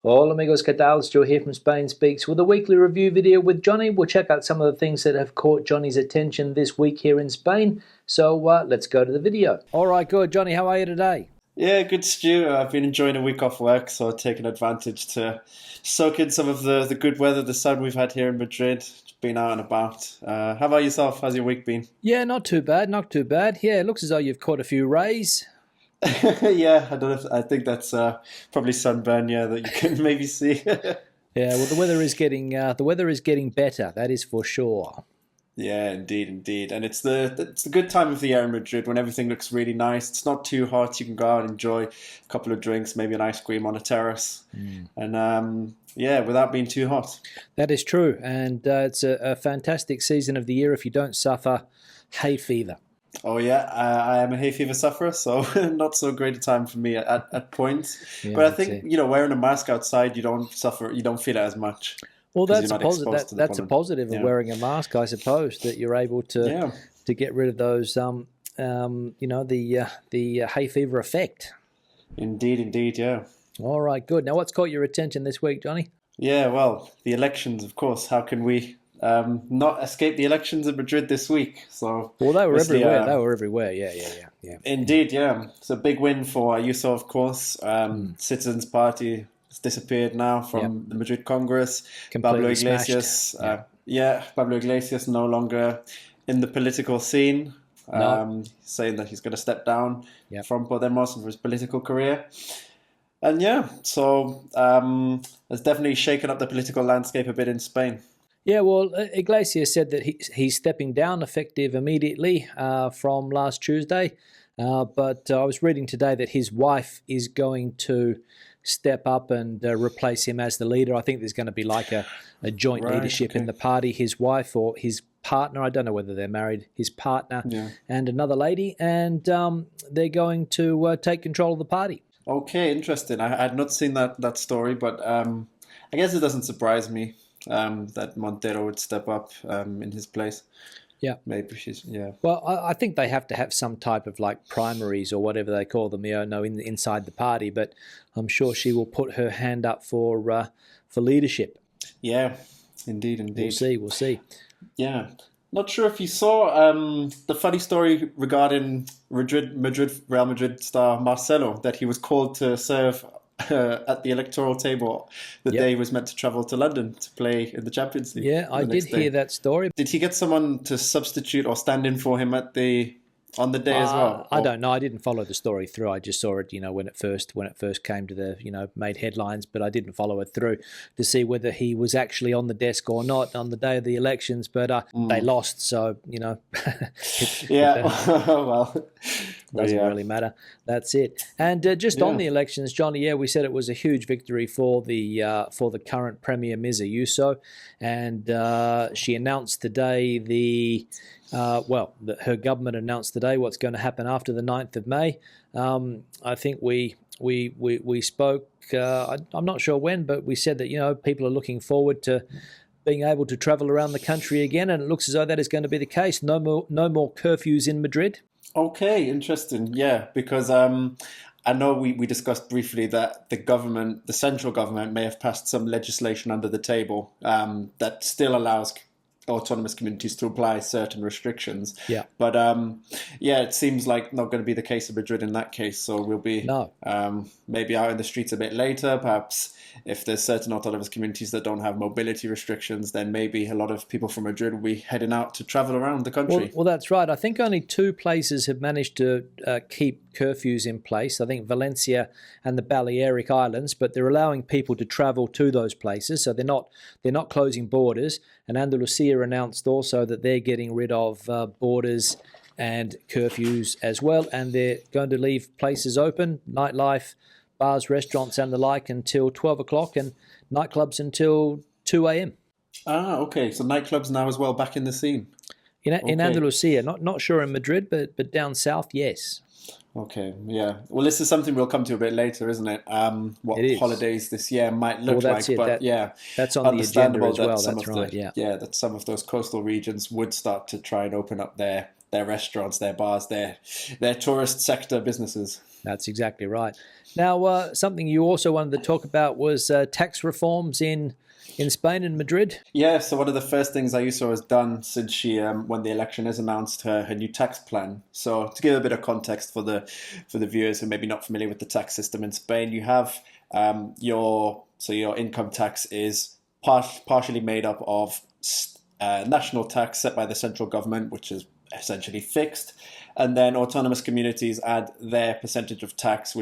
Hola amigos, ¿qué tal? It's Joe here from Spain Speaks with a weekly review video with Johnny. We'll check out some of the things that have caught Johnny's attention this week here in Spain. So let's go to the video. All right, good. Johnny, how are you today? Yeah, good, Stu. I've been enjoying a week off work, so taking advantage to soak in some of the good weather, the sun we've had here in Madrid. Been out and about. How about yourself? How's your week been? Yeah, not too bad, not too bad. Yeah, it looks as though you've caught a few rays. Yeah, I don't know. I think that's probably sunburn. Yeah, that you can maybe see. Yeah, well, the weather is getting better. That is for sure. Yeah, indeed, indeed. And it's the good time of the year in Madrid when everything looks really nice. It's not too hot. You can go out and enjoy a couple of drinks, maybe an ice cream on a terrace, and yeah, without being too hot. That is true, and it's a fantastic season of the year if you don't suffer hay fever. Oh yeah, I am a hay fever sufferer, so not so great a time for me at points. Yeah, But I that's think it. Wearing a mask outside, you don't suffer, you don't feel it as much Well, because you're that's a not positive. exposed to the That's a pollen. positive of Yeah, wearing a mask, I suppose, that you're able yeah, to get rid of those, the hay fever effect. indeed, indeed, yeah, All right, good. Now, what's caught your attention this week, Johnny? yeah. Well, the elections, of course. How can we not escape the elections in Madrid this week? So Well, they were obviously, everywhere. They were everywhere. Yeah, yeah, yeah, yeah. indeed, yeah, it's a big win for Ayuso, of course. Mm. Citizens Party has disappeared now Yep. from the Madrid Congress. Pablo Completely smashed. Iglesias, Yeah. yeah, Pablo Iglesias no longer in the political scene, No. saying that he's going to step down Yep. from Podemos for his political career. And yeah, so it's definitely shaken up the political landscape a bit in Spain. Yeah, well, Iglesias said that he's stepping down effective immediately from last Tuesday. But I was reading today that his wife is going to step up and replace him as the leader. I think there's going to be like a joint Right, leadership in okay. the party. His wife or his partner, I don't know whether they're married, his partner Yeah. and another lady, and they're going to take control of the party. Okay, interesting. I had not seen that story, but I guess it doesn't surprise me that Montero would step up in his place. Yeah. Maybe she's yeah. Well, I think they have to have some type of like primaries or whatever they call them, no, inside the party. But I'm sure she will put her hand up for leadership. Yeah, indeed, We'll indeed. see. We'll see. Yeah. Not sure if you saw the funny story regarding Real Madrid star Marcelo, that he was called to serve at the electoral table the day Yep. he was meant to travel to London to play in the Champions League Yeah, I the did next hear day. that story. Did he get someone to substitute or stand in for him at the on the day as well? I Or don't know. I didn't follow the story through. I just saw it, when it first came to the, made headlines. But I didn't follow it through to see whether he was actually on the desk or not on the day of the elections. But they lost, so it yeah, well, doesn't yeah, really matter. That's it. And just on yeah. the elections, Johnny, yeah, we said it was a huge victory for the current premier Ms. Ayuso, and she announced today her government announced today what's going to happen after the 9th of May. I think we spoke. I'm not sure when, but we said that people are looking forward to being able to travel around the country again, and it looks as though that is going to be the case. No more curfews in Madrid. Okay, interesting. Yeah, because I know we discussed briefly that the central government, may have passed some legislation under the table that still allows autonomous communities to apply certain restrictions. Yeah. But yeah, it seems like not going to be the case in Madrid in that case. So we'll be No. maybe out in the streets a bit later. Perhaps if there's certain autonomous communities that don't have mobility restrictions, then maybe a lot of people from Madrid will be heading out to travel around the Well, country. well, that's right. I think only two places have managed to keep curfews in place. I think Valencia and the Balearic Islands, but they're allowing people to travel to those places, so they're not closing borders. And Andalusia announced also that they're getting rid of borders and curfews as well, and they're going to leave places open, nightlife, bars, restaurants, and the like until 12 o'clock, and nightclubs until 2 a.m. Ah, okay. So nightclubs now as well back in the scene. In Okay. Andalusia, not sure in Madrid, but down south, yes. Okay, yeah. Well, this is something we'll come to a bit later, isn't it? It What is. holidays this year might Well, look that's like, it. but yeah, That's on the agenda understandable as that well. some That's of right. Yeah. that some of those coastal regions would start to try and open up their their restaurants, their bars, their tourist sector businesses. That's exactly right. Now, something you also wanted to talk about was tax reforms in Spain and Madrid. Yeah, so one of the first things Ayuso has done since she won the election is announced her new tax plan. So to give a bit of context for the viewers who may be not familiar with the tax system in Spain, you have your income tax is partially made up of national tax set by the central government, which is essentially fixed, and then autonomous communities add their percentage of tax,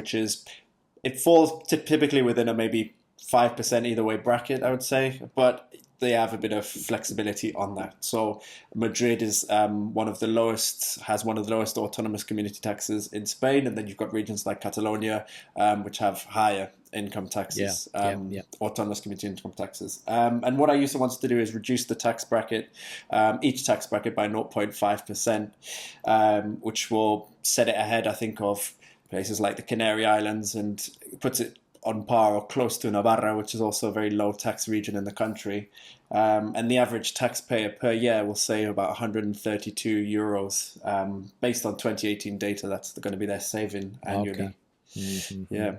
it falls typically within a maybe 5% either way bracket, I would say, but they have a bit of flexibility on that. So Madrid is has one of the lowest autonomous community taxes in Spain, and then you've got regions like Catalonia, which have higher income taxes, autonomous community income taxes. And what Ayuso wants to do is reduce the tax bracket, each tax bracket by 0.5%, which will set it ahead, I think, of places like the Canary Islands, and puts it on par or close to Navarra, which is also a very low tax region in the country. And the average taxpayer per year will save about 132 euros. Based on 2018 data, that's going to be their saving annually. Okay. Mm-hmm. Yeah.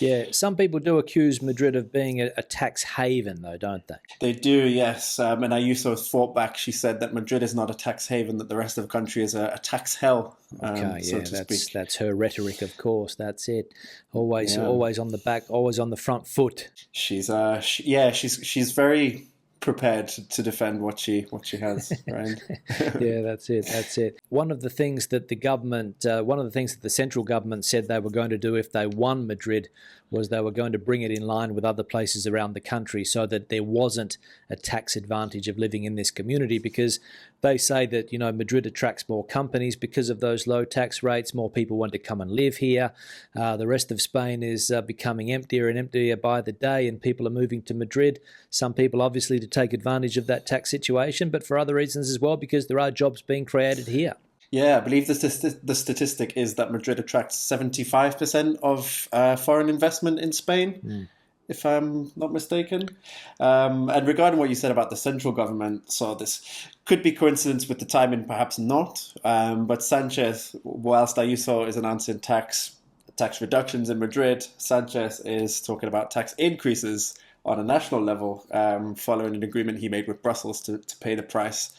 Yeah, some people do accuse Madrid of being a tax haven, though, don't they? They do, yes. And Ayuso fought back. She said that Madrid is not a tax haven, that the rest of the country is a tax hell. That's her rhetoric, of course. That's it. Always on the back, always on the front foot. She's very prepared to defend what she has, right? Yeah, that's it. One of the things that the central government said they were going to do if they won Madrid was they were going to bring it in line with other places around the country so that there wasn't a tax advantage of living in this community, because they say that, Madrid attracts more companies because of those low tax rates. More people want to come and live here. The rest of Spain is becoming emptier and emptier by the day, and people are moving to Madrid. Some people obviously to take advantage of that tax situation, but for other reasons as well, because there are jobs being created here. Yeah, I believe the statistic is that Madrid attracts 75% of foreign investment in Spain, if I'm not mistaken. And regarding what you said about the central government, so this could be coincidence with the timing, perhaps not. But Sanchez, whilst Ayuso is announcing tax reductions in Madrid, Sanchez is talking about tax increases on a national level, following an agreement he made with Brussels to pay the price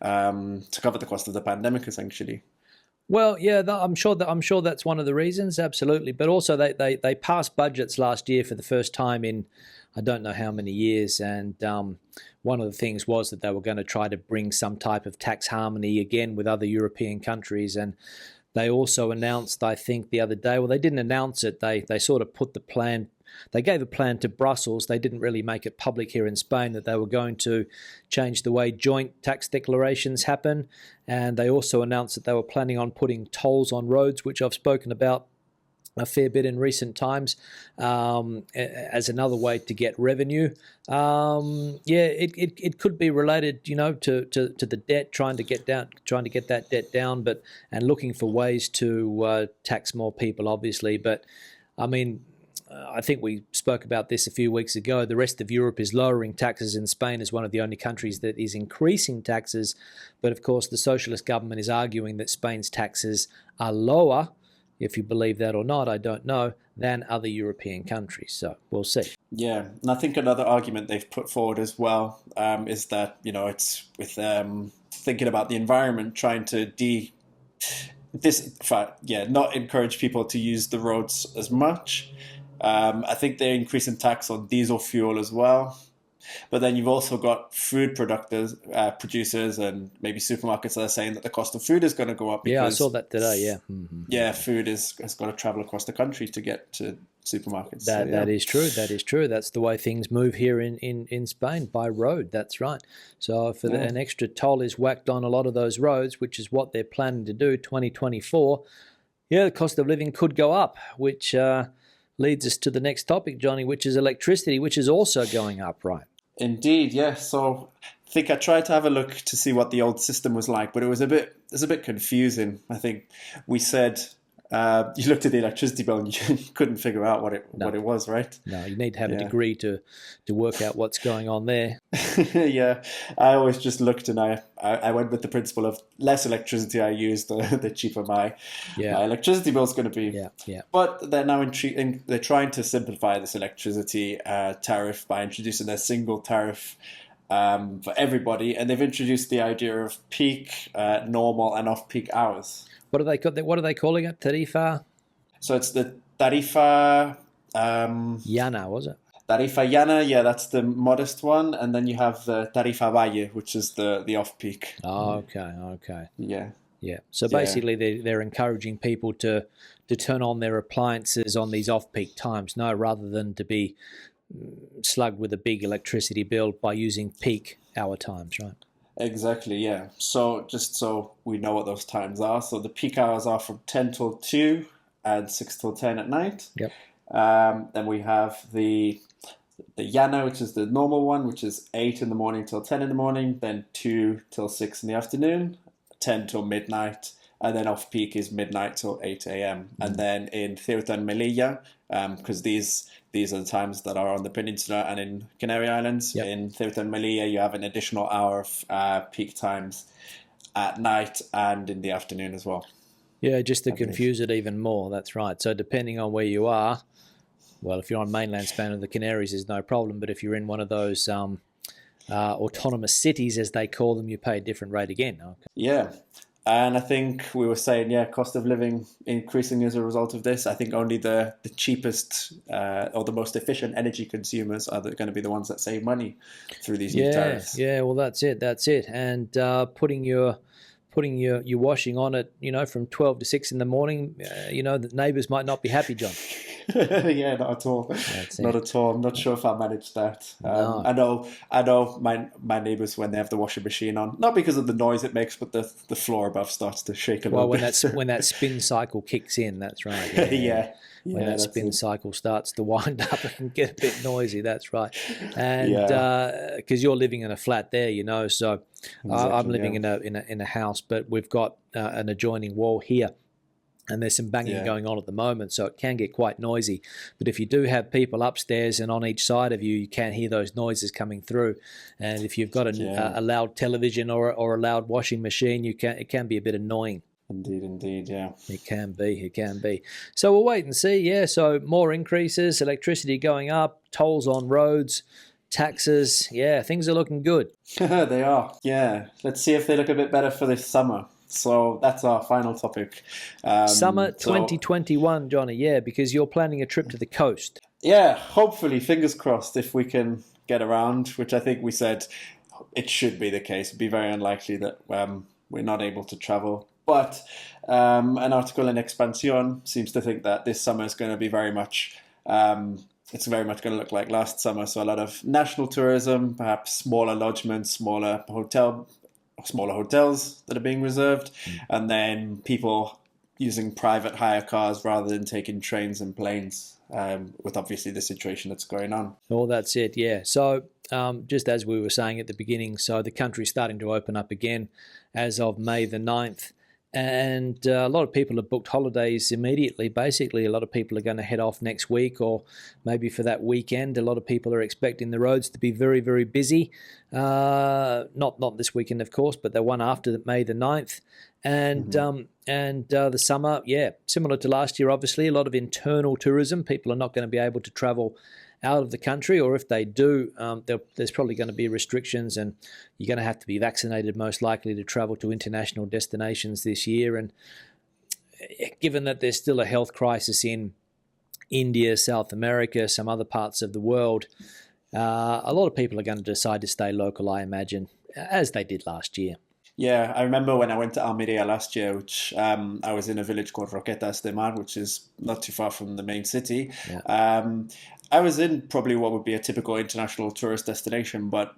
to cover the cost of the pandemic, essentially. Well, yeah, I'm sure that's one of the reasons, absolutely. But also, they passed budgets last year for the first time in I don't know how many years, and one of the things was that they were going to try to bring some type of tax harmony again with other European countries. And they also announced, I think, the other day. Well, they didn't announce it. They sort of put the plan. They gave a plan to Brussels. They didn't really make it public here in Spain that they were going to change the way joint tax declarations happen. And they also announced that they were planning on putting tolls on roads, which I've spoken about a fair bit in recent times, as another way to get revenue. It could be related, to the debt, trying to get that debt down, and looking for ways to tax more people, obviously. But I mean, I think we spoke about this a few weeks ago. The rest of Europe is lowering taxes, and Spain is one of the only countries that is increasing taxes. But of course, the socialist government is arguing that Spain's taxes are lower, if you believe that or not, I don't know, than other European countries. So we'll see. Yeah, and I think another argument they've put forward as well is that, it's with thinking about the environment, trying to not encourage people to use the roads as much. I think they're increasing tax on diesel fuel as well. But then you've also got food producers and maybe supermarkets that are saying that the cost of food is going to go up. I saw that today, yeah. Mm-hmm. Yeah, food has got to travel across the country to get to supermarkets. That is true. That's the way things move here in Spain, by road. That's right. So if an extra toll is whacked on a lot of those roads, which is what they're planning to do 2024, the cost of living could go up, which leads us to the next topic, Johnny, which is electricity, which is also going up, right? Indeed, yes. So I think I tried to have a look to see what the old system was like, but it was a bit confusing. I think we said You looked at the electricity bill and you couldn't figure out what it was, right? No, you need to have a degree to work out what's going on there. Yeah, I always just looked, and I went with the principle of less electricity I use, the cheaper my electricity bill is going to be. Yeah. But they're now they're trying to simplify this electricity tariff by introducing a single tariff for everybody, and they've introduced the idea of peak, normal, and off-peak hours. What are they calling it? Tarifa? So it's the tarifa. Llana, was it? Tarifa llana, yeah, that's the modest one, and then you have the tarifa valle, which is the off-peak. Oh, okay. Yeah. So basically, they're encouraging people to turn on their appliances on these off-peak times, rather than to be slugged with a big electricity bill by using peak hour times, right? Exactly, yeah. So just so we know what those times are. So the peak hours are from 10 till 2 and 6 till 10 at night. Yep. Then we have the llana, which is the normal one, which is 8 in the morning till 10 in the morning, then 2 till 6 in the afternoon, 10 till midnight, and then off-peak is midnight till 8 a.m. And then in Ceuta and Melilla, because these are the times that are on the peninsula and in Canary Islands. Yep. In Ceuta and Melilla, you have an additional hour of peak times at night and in the afternoon as well. Yeah, just to confuse it even more. That's right. So depending on where you are, well, if you're on mainland Spain or the Canaries, there's no problem. But if you're in one of those autonomous cities, as they call them, you pay a different rate again. Okay. Yeah. And I think we were saying, cost of living increasing as a result of this. I think only the cheapest or the most efficient energy consumers are going to be the ones that save money through these new tariffs. Yeah, well, that's it. And putting your washing on it, from 12 to 6 in the morning, the neighbours might not be happy, John. Yeah, not at all. Not at all. I'm not sure if I managed that. No. I know my neighbours, when they have the washing machine on, not because of the noise it makes, but the floor above starts to shake a little bit. When that spin cycle kicks in, that's right. Yeah. When that spin cycle starts to wind up, it can get a bit noisy. That's right. And because you're living in a flat there, so exactly, I'm living in a house, but we've got an adjoining wall here. And there's some banging going on at the moment, so it can get quite noisy. But if you do have people upstairs and on each side of you, you can hear those noises coming through. And if you've got a loud television or a loud washing machine, it can be a bit annoying. Indeed, yeah. It can be. So we'll wait and see, yeah. So more increases, electricity going up, tolls on roads, taxes. Yeah, things are looking good. They are, yeah. Let's see if they look a bit better for this summer. So that's our final topic. Summer 2021, Johnny, yeah, because you're planning a trip to the coast. Yeah, hopefully, fingers crossed, if we can get around, which I think we said it should be the case. It'd be very unlikely that we're not able to travel. But an article in Expansión seems to think that this summer is going to be very much... it's very much going to look like last summer. So a lot of national tourism, perhaps smaller lodgements, smaller hotels that are being reserved, and then people using private hire cars rather than taking trains and planes, with obviously the situation that's going on. Oh, that's it, yeah. So just as we were saying at the beginning, so the country's starting to open up again as of May the 9th. And a lot of people have booked holidays immediately. Basically, a lot of people are going to head off next week or maybe for that weekend. A lot of people are expecting the roads to be very, very busy. Not this weekend, of course, but the one after May the 9th. And the summer, similar to last year, obviously, a lot of internal tourism. People are not going to be able to travel out of the country, or if they do, there's probably going to be restrictions, and you're going to have to be vaccinated most likely to travel to international destinations this year. And given that there's still a health crisis in India, South America, some other parts of the world, a lot of people are going to decide to stay local, I imagine, as they did last year. Yeah, I remember when I went to Almeria last year, which I was in a village called Roquetas de Mar, which is not too far from the main city. Yeah. I was in probably what would be a typical international tourist destination, but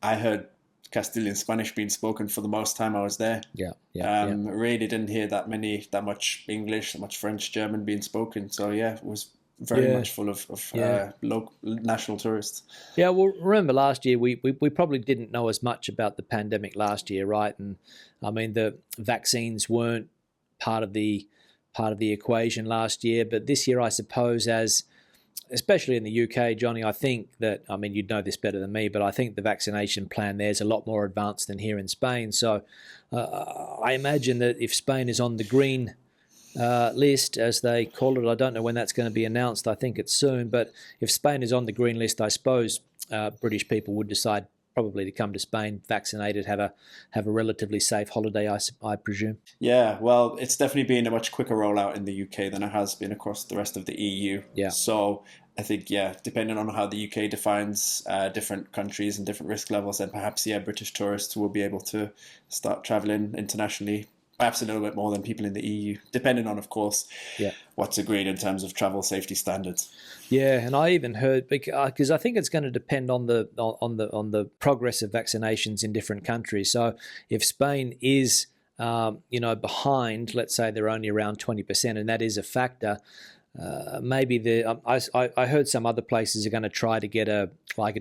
I heard Castilian Spanish being spoken for the most time I was there. Really didn't hear that much English, that much French, German being spoken. So it was very much full of local national tourists. Yeah, well, remember last year we probably didn't know as much about the pandemic last year, right? And I mean, the vaccines weren't part of the part of the equation last year. But this year, I suppose, especially in the UK, Johnny, I think that, I mean, you'd know this better than me, but I think the vaccination plan there is a lot more advanced than here in Spain. So I imagine that if Spain is on the green list, as they call it, I don't know when that's going to be announced. I think it's soon. But if Spain is on the green list, I suppose British people would decide probably to come to Spain vaccinated, have a relatively safe holiday, I presume. Yeah, well, it's definitely been a much quicker rollout in the UK than it has been across the rest of the EU. Yeah. So I think, yeah, depending on how the UK defines different countries and different risk levels, then perhaps, yeah, British tourists will be able to start traveling internationally, perhaps a little bit more than people in the EU, depending on, of course, what's agreed in terms of travel safety standards. Yeah, and I even heard, because I think it's going to depend on the progress of vaccinations in different countries. So if Spain is behind, let's say they're only around 20%, and that is a factor. Maybe I heard some other places are going to try to get a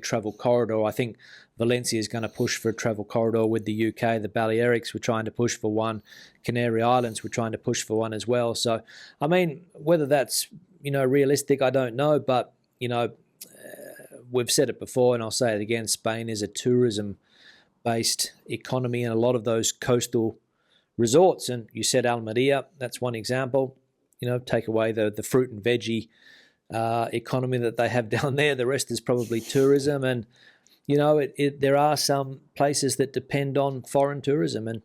travel corridor. I think Valencia is going to push for a travel corridor with the UK. The Balearics were trying to push for one. Canary Islands were trying to push for one as well. So, I mean, whether that's realistic, I don't know. But we've said it before, and I'll say it again. Spain is a tourism-based economy, and a lot of those coastal resorts. And you said Almeria, that's one example. Take away the fruit and veggie economy that they have down there. The rest is probably tourism. And, there are some places that depend on foreign tourism, and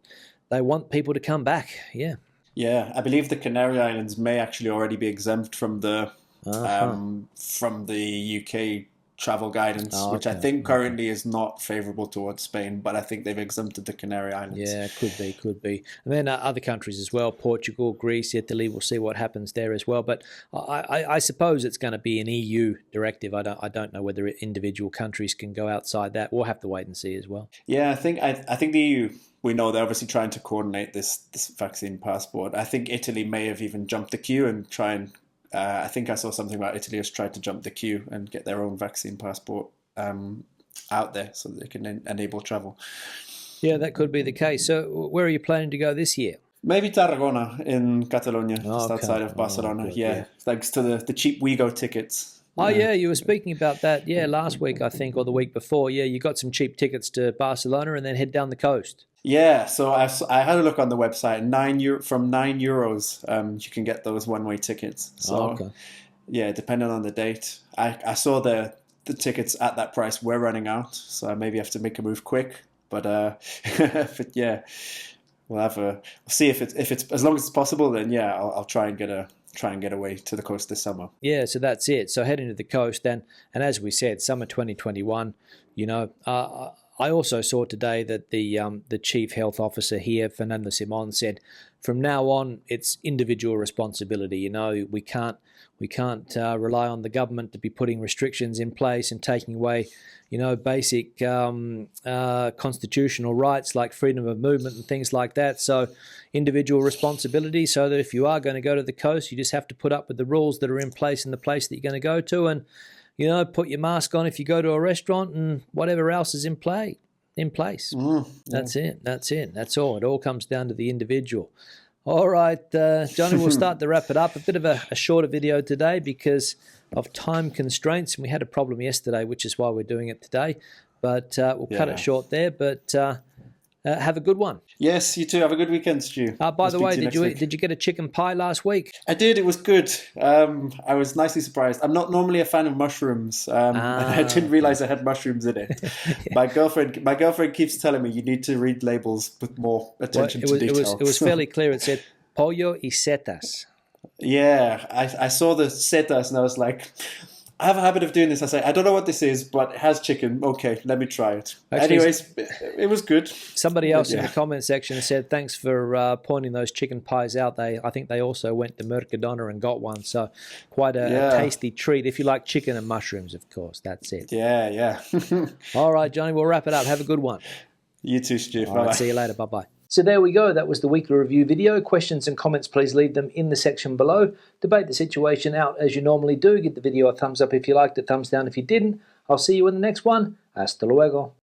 they want people to come back. Yeah. Yeah, I believe the Canary Islands may actually already be exempt from the UK travel guidance, which I think currently is not favourable towards Spain, but I think they've exempted the Canary Islands. Yeah, could be. And then other countries as well, Portugal, Greece, Italy, we'll see what happens there as well. But I suppose it's going to be an EU directive. I don't know whether individual countries can go outside that. We'll have to wait and see as well. Yeah, I think the EU, we know they're obviously trying to coordinate this vaccine passport. I think Italy may have even jumped the queue and try and I think I saw something about Italy has tried to jump the queue and get their own vaccine passport out there so that they can enable travel. Yeah, that could be the case. So where are you planning to go this year? Maybe Tarragona in Catalonia, just outside of Barcelona. Good, thanks to the cheap WeGo tickets. Oh, yeah, you were speaking about that, last week, I think, or the week before. Yeah, you got some cheap tickets to Barcelona and then head down the coast. Yeah, so I had a look on the website. From €9, you can get those one-way tickets. So, yeah, depending on the date. I saw the tickets at that price were running out, so I maybe have to make a move quick. But yeah, we'll see if it's as long as it's possible. Then yeah, I'll try and get away to the coast this summer. Yeah, so that's it. So heading to the coast, and as we said, summer 2021. I also saw today that the chief health officer here, Fernando Simon, said from now on it's individual responsibility. We can't rely on the government to be putting restrictions in place and taking away basic constitutional rights like freedom of movement and things like that. So individual responsibility, so that if you are going to go to the coast, you just have to put up with the rules that are in place in the place that you're going to go to, and put your mask on if you go to a restaurant and whatever else is in place. That's it. That's all. It all comes down to the individual. All right, Johnny, we'll start to wrap it up. A bit of a shorter video today because of time constraints, and we had a problem yesterday, which is why we're doing it today. But we'll cut it short there. But have a good one. Yes, you too. Have a good weekend, Stu. By the way, did you get a chicken pie last week? I did. It was good. I was nicely surprised. I'm not normally a fan of mushrooms, and I didn't realize I had mushrooms in it. My girlfriend keeps telling me you need to read labels with more attention to detail. It was fairly clear. It said pollo y setas. Yeah, I saw the setas and I was like, I have a habit of doing this. I say, I don't know what this is, but it has chicken. Okay, let me try it. Actually, anyways, it was good. Somebody else in the comment section said, thanks for pointing those chicken pies out. I think they also went to Mercadona and got one. So quite a tasty treat. If you like chicken and mushrooms, of course. That's it. Yeah. All right, Johnny, we'll wrap it up. Have a good one. You too, Stu. All right, see you later. Bye-bye. So there we go. That was the weekly review video. Questions and comments, please leave them in the section below. Debate the situation out as you normally do. Give the video a thumbs up if you liked it, thumbs down if you didn't. I'll see you in the next one. Hasta luego.